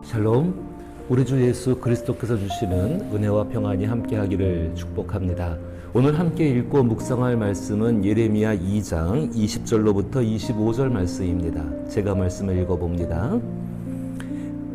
샬롬, 우리 주 예수 그리스도께서 주시는 은혜와 평안이 함께하기를 축복합니다. 오늘 함께 읽고 묵상할 말씀은 예레미야 2장 20절로부터 25절 말씀입니다. 제가 말씀을 읽어봅니다.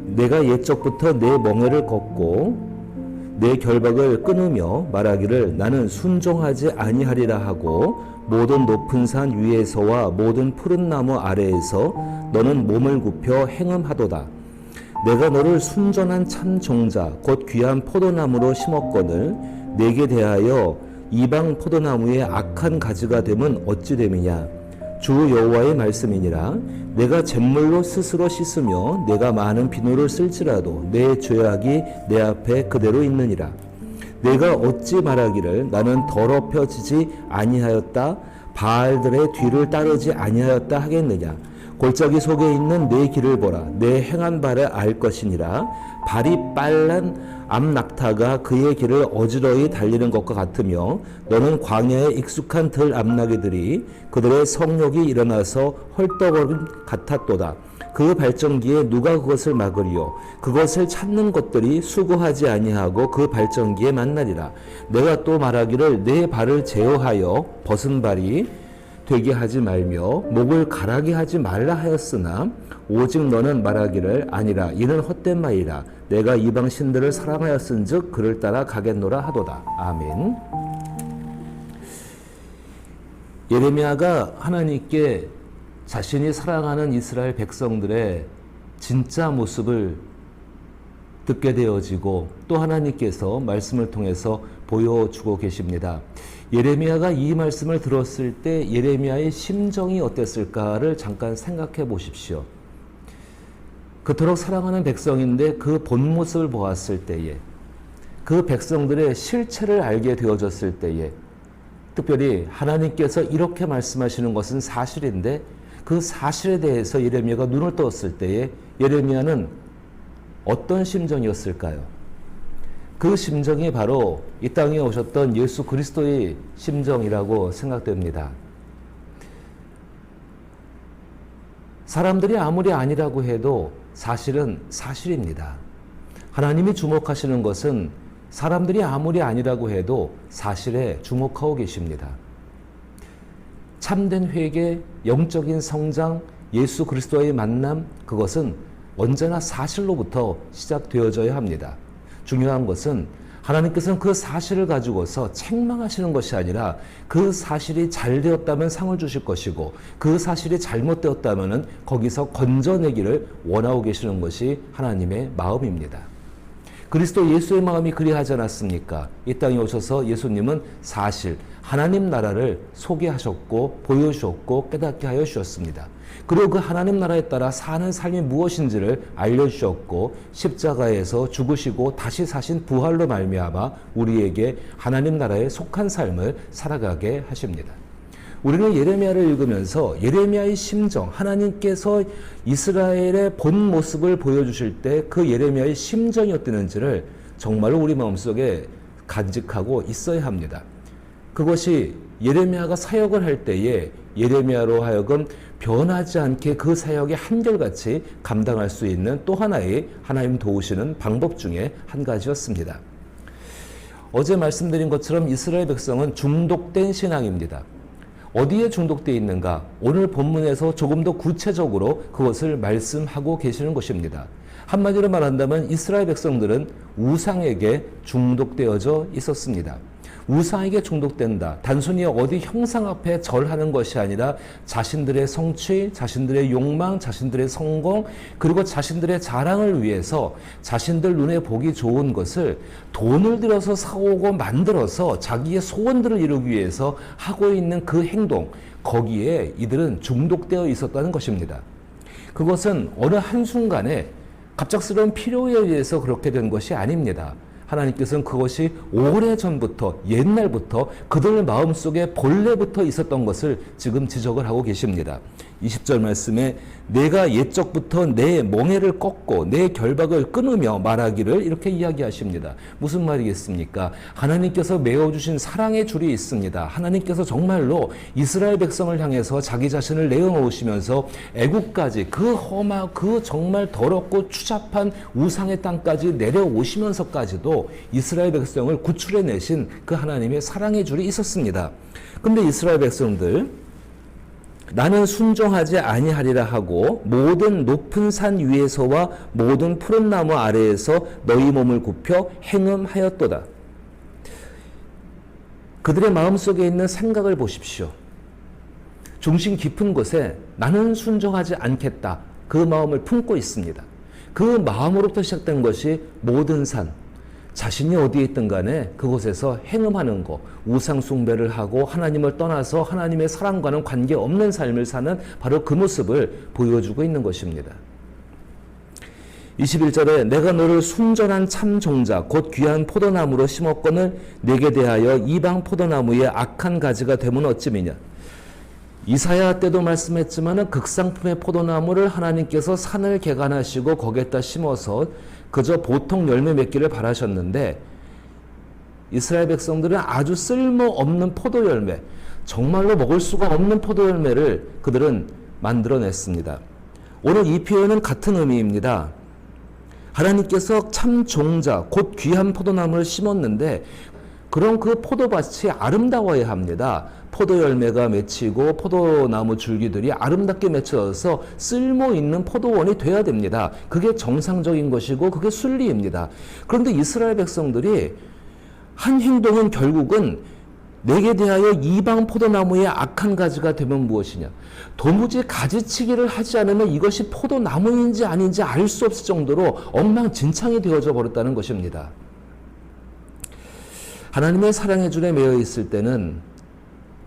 내가 옛적부터 내 멍에를 걷고 내 결박을 끊으며 말하기를 나는 순종하지 아니하리라 하고 모든 높은 산 위에서와 모든 푸른 나무 아래에서 너는 몸을 굽혀 행음하도다. 내가 너를 순전한 참 종자 곧 귀한 포도나무로 심었거늘 내게 대하여 이방 포도나무의 악한 가지가 되면 어찌 됨이냐. 주 여호와의 말씀이니라. 내가 잿물로 스스로 씻으며 내가 많은 비누를 쓸지라도 내 죄악이 내 앞에 그대로 있느니라. 내가 어찌 말하기를 나는 더럽혀지지 아니하였다 바알들의 뒤를 따르지 아니하였다 하겠느냐. 골짜기 속에 있는 내 길을 보라. 내 행한 바를 알 것이니라. 발이 빨란 암낙타가 그의 길을 어지러이 달리는 것과 같으며 너는 광야에 익숙한 들 암나귀들이 그들의 성욕이 일어나서 헐떡거림 같았도다. 그 발전기에 누가 그것을 막으리요. 그것을 찾는 것들이 수고하지 아니하고 그 발전기에 만나리라. 내가 또 말하기를 내 발을 제어하여 벗은 발이 되게 하지 말며 목을 가라게 하지 말라 하였으나 오직 너는 말하기를 아니라 이는 헛된 말이라. 내가 이방 신들을 사랑하였은즉 그를 따라 가겠노라 하도다. 아멘. 예레미야가 하나님께 자신이 사랑하는 이스라엘 백성들의 진짜 모습을 듣게 되어지고 또 하나님께서 말씀을 통해서 보여주고 계십니다. 예레미야가 이 말씀을 들었을 때 예레미야의 심정이 어땠을까를 잠깐 생각해 보십시오. 그토록 사랑하는 백성인데 그 본 모습을 보았을 때에, 그 백성들의 실체를 알게 되어졌을 때에, 특별히 하나님께서 이렇게 말씀하시는 것은 사실인데 그 사실에 대해서 예레미야가 눈을 떴을 때에 예레미야는 어떤 심정이었을까요? 그 심정이 바로 이 땅에 오셨던 예수 그리스도의 심정이라고 생각됩니다. 사람들이 아무리 아니라고 해도 사실은 사실입니다. 하나님이 주목하시는 것은 사람들이 아무리 아니라고 해도 사실에 주목하고 계십니다. 참된 회개, 영적인 성장, 예수 그리스도의 만남, 그것은 언제나 사실로부터 시작되어져야 합니다. 중요한 것은 하나님께서는 그 사실을 가지고서 책망하시는 것이 아니라 그 사실이 잘 되었다면 상을 주실 것이고 그 사실이 잘못되었다면 거기서 건져내기를 원하고 계시는 것이 하나님의 마음입니다. 그리스도 예수의 마음이 그리하지 않았습니까? 이 땅에 오셔서 예수님은 사실 하나님 나라를 소개하셨고 보여주셨고 깨닫게 하여 주셨습니다. 그리고 그 하나님 나라에 따라 사는 삶이 무엇인지를 알려주셨고 십자가에서 죽으시고 다시 사신 부활로 말미암아 우리에게 하나님 나라에 속한 삶을 살아가게 하십니다. 우리는 예레미야를 읽으면서 예레미야의 심정, 하나님께서 이스라엘의 본 모습을 보여주실 때 그 예레미야의 심정이 어땠는지를 정말로 우리 마음속에 간직하고 있어야 합니다. 그것이 예레미야가 사역을 할 때에 예레미야로 하여금 변하지 않게 그 사역의 한결같이 감당할 수 있는 또 하나의 하나님 도우시는 방법 중에 한 가지였습니다. 어제 말씀드린 것처럼 이스라엘 백성은 중독된 신앙입니다. 어디에 중독되어 있는가? 오늘 본문에서 조금 더 구체적으로 그것을 말씀하고 계시는 것입니다. 한마디로 말한다면 이스라엘 백성들은 우상에게 중독되어져 있었습니다. 우상에게 중독된다. 단순히 어디 형상 앞에 절하는 것이 아니라 자신들의 성취, 자신들의 욕망, 자신들의 성공, 그리고 자신들의 자랑을 위해서 자신들 눈에 보기 좋은 것을 돈을 들여서 사오고 만들어서 자기의 소원들을 이루기 위해서 하고 있는 그 행동, 거기에 이들은 중독되어 있었다는 것입니다. 그것은 어느 한순간에 갑작스러운 필요에 의해서 그렇게 된 것이 아닙니다. 하나님께서는 그것이 오래전부터 옛날부터 그들 마음속에 본래부터 있었던 것을 지금 지적을 하고 계십니다. 20절 말씀에 내가 옛적부터 내 멍에를 꺾고 내 결박을 끊으며 말하기를 이렇게 이야기하십니다. 무슨 말이겠습니까? 하나님께서 메어주신 사랑의 줄이 있습니다. 하나님께서 정말로 이스라엘 백성을 향해서 자기 자신을 내어놓으시면서 애국까지 그 험하고 그 정말 더럽고 추잡한 우상의 땅까지 내려오시면서까지도 이스라엘 백성을 구출해내신 그 하나님의 사랑의 줄이 있었습니다. 근데 이스라엘 백성들 나는 순종하지 아니하리라 하고 모든 높은 산 위에서와 모든 푸른 나무 아래에서 너희 몸을 굽혀 행음하였도다. 그들의 마음속에 있는 생각을 보십시오. 중심 깊은 곳에 나는 순종하지 않겠다. 그 마음을 품고 있습니다. 그 마음으로부터 시작된 것이 모든 산, 자신이 어디에 있든 간에 그곳에서 행음하는 것, 우상 숭배를 하고 하나님을 떠나서 하나님의 사랑과는 관계없는 삶을 사는 바로 그 모습을 보여주고 있는 것입니다. 21절에 내가 너를 순전한 참 종자 곧 귀한 포도나무로 심었거늘 내게 대하여 이방 포도나무의 악한 가지가 되면 어찌미냐. 이사야 때도 말씀했지만 극상품의 포도나무를 하나님께서 산을 개간하시고 거기에다 심어서 그저 보통 열매 맺기를 바라셨는데 이스라엘 백성들은 아주 쓸모없는 포도 열매, 정말로 먹을 수가 없는 포도 열매를 그들은 만들어냈습니다. 오늘 이 표현은 같은 의미입니다. 하나님께서 참 종자, 곧 귀한 포도나무를 심었는데 그럼 그 포도밭이 아름다워야 합니다. 포도 열매가 맺히고 포도나무 줄기들이 아름답게 맺혀서 쓸모있는 포도원이 돼야 됩니다. 그게 정상적인 것이고 그게 순리입니다. 그런데 이스라엘 백성들이 한 행동은 결국은 내게 대하여 이방 포도나무의 악한 가지가 되면 무엇이냐. 도무지 가지치기를 하지 않으면 이것이 포도나무인지 아닌지 알 수 없을 정도로 엉망진창이 되어져 버렸다는 것입니다. 하나님의 사랑의 줄에 매여 있을 때는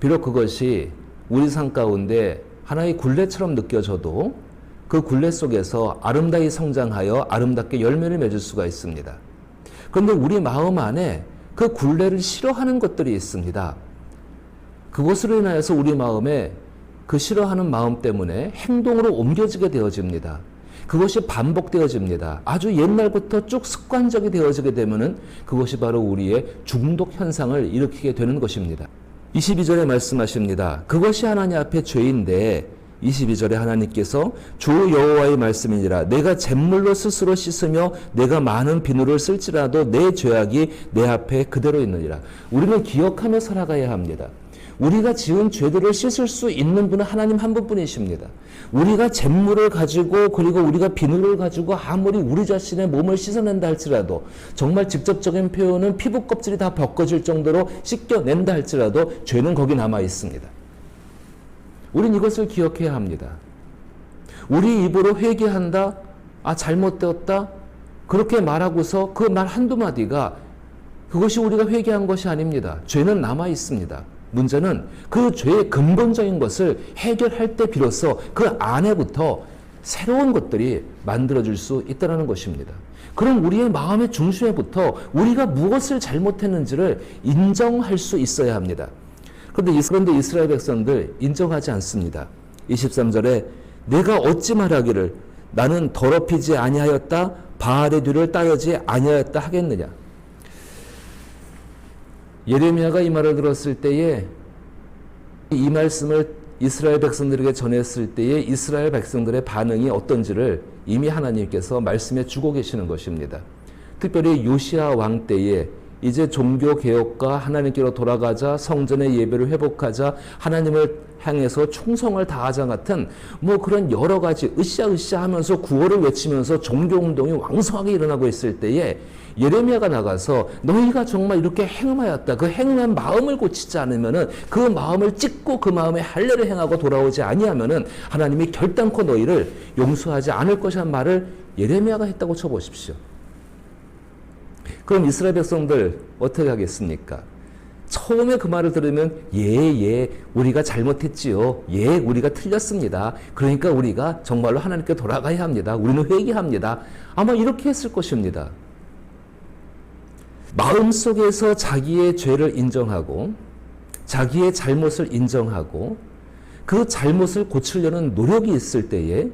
비록 그것이 우리 삶 가운데 하나의 굴레처럼 느껴져도 그 굴레 속에서 아름다이 성장하여 아름답게 열매를 맺을 수가 있습니다. 그런데 우리 마음 안에 그 굴레를 싫어하는 것들이 있습니다. 그것으로 인하여서 우리 마음에 그 싫어하는 마음 때문에 행동으로 옮겨지게 되어집니다. 그것이 반복되어집니다. 아주 옛날부터 쭉 습관적이 되어지게 되면은 그것이 바로 우리의 중독 현상을 일으키게 되는 것입니다. 22절에 말씀하십니다. 그것이 하나님 앞에 죄인데 22절에 하나님께서 주 여호와의 말씀이니라 내가 잿물로 스스로 씻으며 내가 많은 비누를 쓸지라도 내 죄악이 내 앞에 그대로 있느니라. 우리는 기억하며 살아가야 합니다. 우리가 지은 죄들을 씻을 수 있는 분은 하나님 한 분뿐이십니다. 우리가 잿물을 가지고 그리고 우리가 비누를 가지고 아무리 우리 자신의 몸을 씻어낸다 할지라도 정말 직접적인 표현은 피부 껍질이 다 벗겨질 정도로 씻겨낸다 할지라도 죄는 거기 남아 있습니다. 우린 이것을 기억해야 합니다. 우리 입으로 회개한다, 잘못되었다 그렇게 말하고서 그 말 한두 마디가 그것이 우리가 회개한 것이 아닙니다. 죄는 남아 있습니다. 문제는 그 죄의 근본적인 것을 해결할 때 비로소 그 안에부터 새로운 것들이 만들어질 수 있다는 것입니다. 그럼 우리의 마음의 중심에부터 우리가 무엇을 잘못했는지를 인정할 수 있어야 합니다. 그런데 이스라엘 백성들 인정하지 않습니다. 23절에 내가 어찌 말하기를 나는 더럽히지 아니하였다 바알의 뒤를 따르지 아니하였다 하겠느냐. 예레미야가 이 말을 들었을 때에 이 말씀을 이스라엘 백성들에게 전했을 때에 이스라엘 백성들의 반응이 어떤지를 이미 하나님께서 말씀해 주고 계시는 것입니다. 특별히 요시야 왕 때에 이제 종교개혁과 하나님께로 돌아가자 성전의 예배를 회복하자 하나님을 향해서 충성을 다하자 같은 그런 여러 가지 으쌰으쌰 하면서 구호를 외치면서 종교운동이 왕성하게 일어나고 있을 때에 예레미야가 나가서 너희가 정말 이렇게 행음하였다. 그 행음한 마음을 고치지 않으면은 그 마음을 찢고 그 마음에 할례를 행하고 돌아오지 아니하면은 하나님이 결단코 너희를 용서하지 않을 것이라는 말을 예레미야가 했다고 쳐보십시오. 그럼 이스라엘 백성들 어떻게 하겠습니까? 처음에 그 말을 들으면 우리가 잘못했지요. 우리가 틀렸습니다. 그러니까 우리가 정말로 하나님께 돌아가야 합니다. 우리는 회개합니다. 아마 이렇게 했을 것입니다. 마음속에서 자기의 죄를 인정하고 자기의 잘못을 인정하고 그 잘못을 고치려는 노력이 있을 때에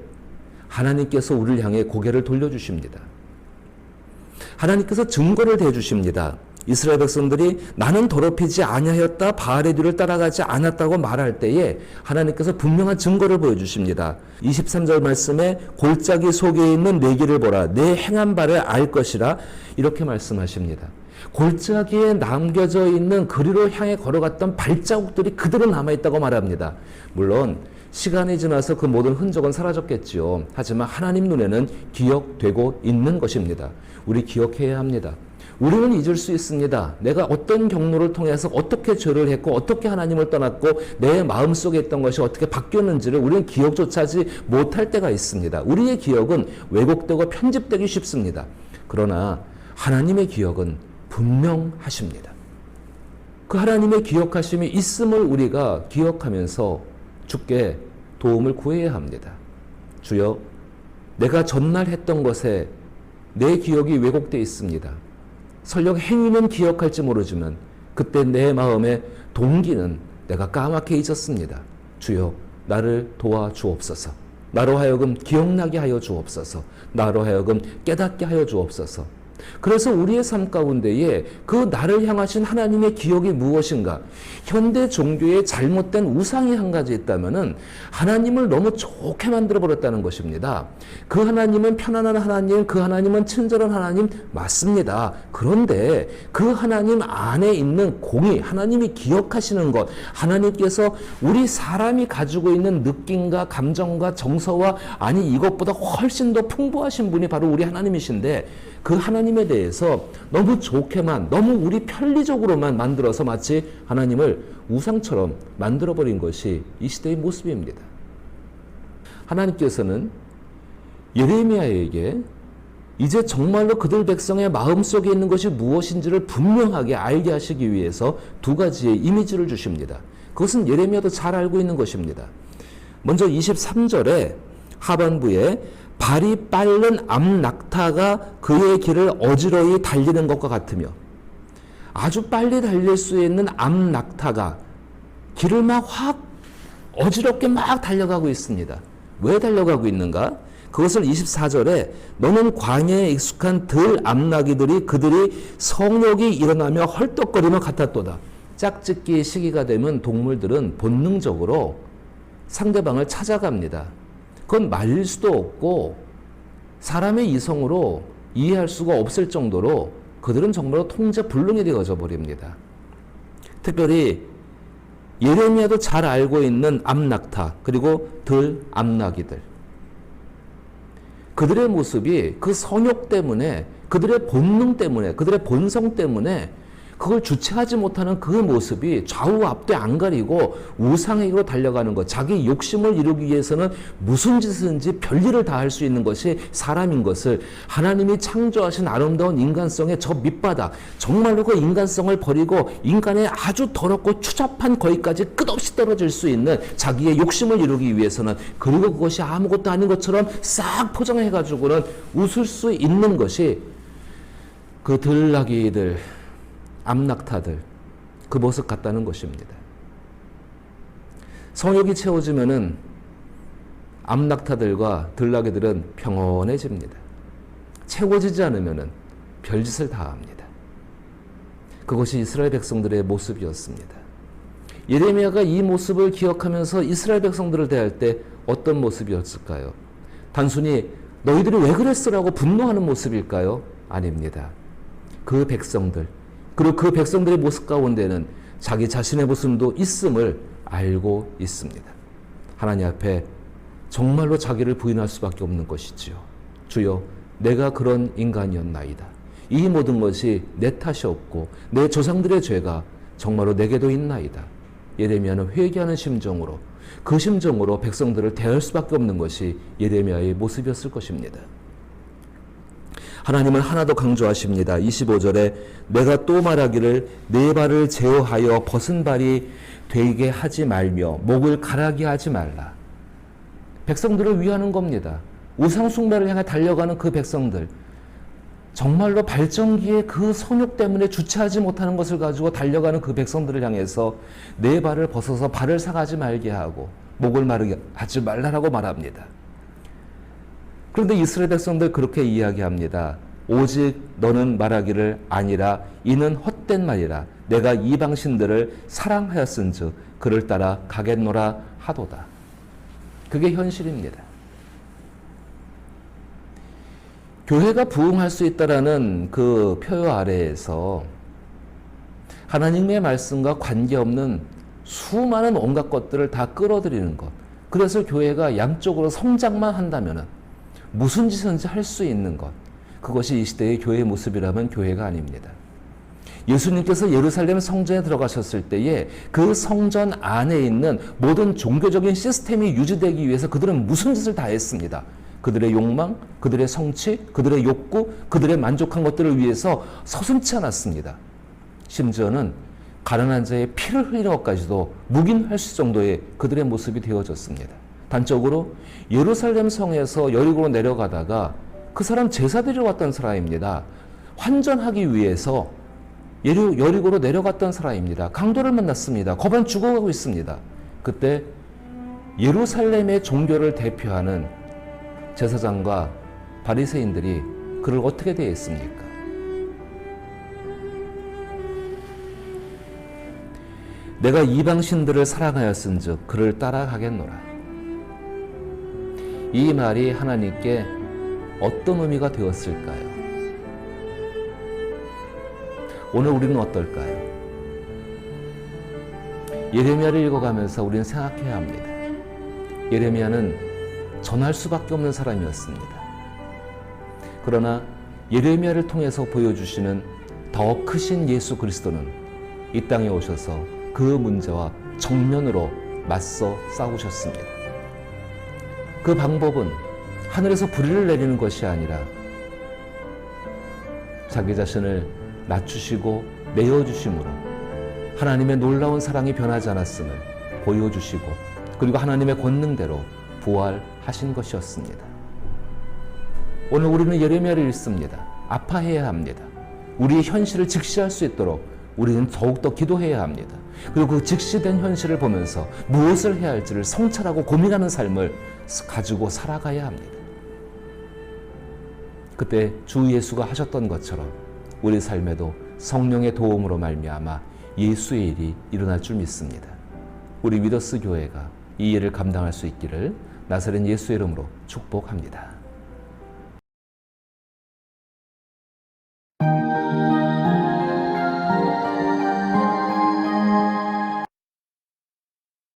하나님께서 우리를 향해 고개를 돌려주십니다. 하나님께서 증거를 대주십니다. 이스라엘 백성들이 나는 더럽히지 아니하였다, 바알의 뒤를 따라가지 않았다고 말할 때에 하나님께서 분명한 증거를 보여주십니다. 23절 말씀에 골짜기 속에 있는 내 길을 보라, 내 행한 바를 알 것이라, 이렇게 말씀하십니다. 골짜기에 남겨져 있는 그리로 향해 걸어갔던 발자국들이 그대로 남아있다고 말합니다. 물론 시간이 지나서 그 모든 흔적은 사라졌겠지요. 하지만 하나님 눈에는 기억되고 있는 것입니다. 우리 기억해야 합니다. 우리는 잊을 수 있습니다. 내가 어떤 경로를 통해서 어떻게 죄를 했고 어떻게 하나님을 떠났고 내 마음속에 있던 것이 어떻게 바뀌었는지를 우리는 기억조차 하지 못할 때가 있습니다. 우리의 기억은 왜곡되고 편집되기 쉽습니다. 그러나 하나님의 기억은 분명하십니다. 그 하나님의 기억하심이 있음을 우리가 기억하면서 주께 도움을 구해야 합니다. 주여, 내가 전날 했던 것에 내 기억이 왜곡되어 있습니다. 설령 행위는 기억할지 모르지만 그때 내 마음의 동기는 내가 까맣게 잊었습니다. 주여, 나를 도와주옵소서. 나로 하여금 기억나게 하여 주옵소서. 나로 하여금 깨닫게 하여 주옵소서. 그래서 우리의 삶 가운데에 그 나를 향하신 하나님의 기억이 무엇인가? 현대 종교의 잘못된 우상이 한 가지 있다면은 하나님을 너무 좋게 만들어 버렸다는 것입니다. 그 하나님은 편안한 하나님, 그 하나님은 친절한 하나님 맞습니다. 그런데 그 하나님 안에 있는 공의, 하나님이 기억하시는 것, 하나님께서 우리 사람이 가지고 있는 느낌과 감정과 정서와 아니 이것보다 훨씬 더 풍부하신 분이 바로 우리 하나님이신데 그 하나님에 대해서 너무 좋게만, 너무 우리 편리적으로만 만들어서 마치 하나님을 우상처럼 만들어버린 것이 이 시대의 모습입니다. 하나님께서는 예레미야에게 이제 정말로 그들 백성의 마음속에 있는 것이 무엇인지를 분명하게 알게 하시기 위해서 두 가지의 이미지를 주십니다. 그것은 예레미야도 잘 알고 있는 것입니다. 먼저 23절에 하반부에 발이 빠른 암낙타가 그의 길을 어지러이 달리는 것과 같으며, 아주 빨리 달릴 수 있는 암낙타가 길을 막 확 어지럽게 막 달려가고 있습니다. 왜 달려가고 있는가? 그것을 24절에 너는 광야에 익숙한 들 암나귀들이 그들이 성욕이 일어나며 헐떡거리며 같았도다. 짝짓기 시기가 되면 동물들은 본능적으로 상대방을 찾아갑니다. 그건 말릴 수도 없고 사람의 이성으로 이해할 수가 없을 정도로 그들은 정말로 통제불능이 되어져 버립니다. 특별히 예레미야도 잘 알고 있는 암낙타 그리고 들 암나귀들, 그들의 모습이 그 성욕 때문에, 그들의 본능 때문에, 그들의 본성 때문에 그걸 주체하지 못하는 그 모습이 좌우 앞뒤 안 가리고 우상에게로 달려가는 것, 자기 욕심을 이루기 위해서는 무슨 짓이든지 별일을 다 할 수 있는 것이 사람인 것을 하나님이 창조하신 아름다운 인간성의 저 밑바닥, 정말로 그 인간성을 버리고 인간의 아주 더럽고 추잡한 거기까지 끝없이 떨어질 수 있는 자기의 욕심을 이루기 위해서는, 그리고 그것이 아무것도 아닌 것처럼 싹 포장해가지고는 웃을 수 있는 것이 그 들나귀들, 암낙타들, 그 모습 같다는 것입니다. 성욕이 채워지면은 암낙타들과 들나귀들은 평온해집니다. 채워지지 않으면은 별짓을 다 합니다. 그것이 이스라엘 백성들의 모습이었습니다. 예레미야가 이 모습을 기억하면서 이스라엘 백성들을 대할 때 어떤 모습이었을까요? 단순히 너희들이 왜 그랬으라고 분노하는 모습일까요? 아닙니다. 그 백성들, 그리고 그 백성들의 모습 가운데는 자기 자신의 모습도 있음을 알고 있습니다. 하나님 앞에 정말로 자기를 부인할 수밖에 없는 것이지요. 주여, 내가 그런 인간이었나이다. 이 모든 것이 내 탓이 없고 내 조상들의 죄가 정말로 내게도 있나이다. 예레미야는 회개하는 심정으로, 그 심정으로 백성들을 대할 수밖에 없는 것이 예레미야의 모습이었을 것입니다. 하나님은 하나 더 강조하십니다. 25절에 내가 또 말하기를 네 발을 제어하여 벗은 발이 되게 하지 말며 목을 가라게 하지 말라. 백성들을 위하는 겁니다. 우상 숭배를 향해 달려가는 그 백성들, 정말로 발전기에 그 성욕 때문에 주체하지 못하는 것을 가지고 달려가는 그 백성들을 향해서 네 발을 벗어서 발을 상하지 말게 하고 목을 마르게 하지 말라라고 말합니다. 그런데 이스라엘 백성들 그렇게 이야기합니다. 오직 너는 말하기를 아니라 이는 헛된 말이라. 내가 이방신들을 사랑하였은즉 그를 따라 가겠노라 하도다. 그게 현실입니다. 교회가 부흥할 수 있다라는 그 표요 아래에서 하나님의 말씀과 관계없는 수많은 온갖 것들을 다 끌어들이는 것. 그래서 교회가 양쪽으로 성장만 한다면 무슨 짓인지 할 수 있는 것. 그것이 이 시대의 교회의 모습이라면 교회가 아닙니다. 예수님께서 예루살렘 성전에 들어가셨을 때에 그 성전 안에 있는 모든 종교적인 시스템이 유지되기 위해서 그들은 무슨 짓을 다 했습니다. 그들의 욕망, 그들의 성취, 그들의 욕구, 그들의 만족한 것들을 위해서 서슴지 않았습니다. 심지어는 가난한 자의 피를 흘리는 것까지도 묵인할 수 정도의 그들의 모습이 되어졌습니다. 단적으로 예루살렘 성에서 여리고로 내려가다가 그 사람 제사 드리러 왔던 사람입니다. 환전하기 위해서 여리고로 내려갔던 사람입니다. 강도를 만났습니다. 거반 죽어가고 있습니다. 그때 예루살렘의 종교를 대표하는 제사장과 바리새인들이 그를 어떻게 대했습니까? 내가 이방신들을 사랑하였은즉 그를 따라가겠노라. 이 말이 하나님께 어떤 의미가 되었을까요? 오늘 우리는 어떨까요? 예레미야를 읽어가면서 우리는 생각해야 합니다. 예레미야는 전할 수밖에 없는 사람이었습니다. 그러나 예레미야를 통해서 보여주시는 더 크신 예수 그리스도는 이 땅에 오셔서 그 문제와 정면으로 맞서 싸우셨습니다. 그 방법은 하늘에서 불의를 내리는 것이 아니라 자기 자신을 낮추시고 내어주심으로 하나님의 놀라운 사랑이 변하지 않았음을 보여주시고 그리고 하나님의 권능대로 부활하신 것이었습니다. 오늘 우리는 예레미야를 읽습니다. 아파해야 합니다. 우리의 현실을 직시할 수 있도록 우리는 더욱더 기도해야 합니다. 그리고 그 직시된 현실을 보면서 무엇을 해야 할지를 성찰하고 고민하는 삶을 가지고 살아가야 합니다. 그때 주 예수가 하셨던 것처럼 우리 삶에도 성령의 도움으로 말미암아 예수의 일이 일어날 줄 믿습니다. 우리 위더스 교회가 이 일을 감당할 수 있기를 나사렛 예수의 이름으로 축복합니다.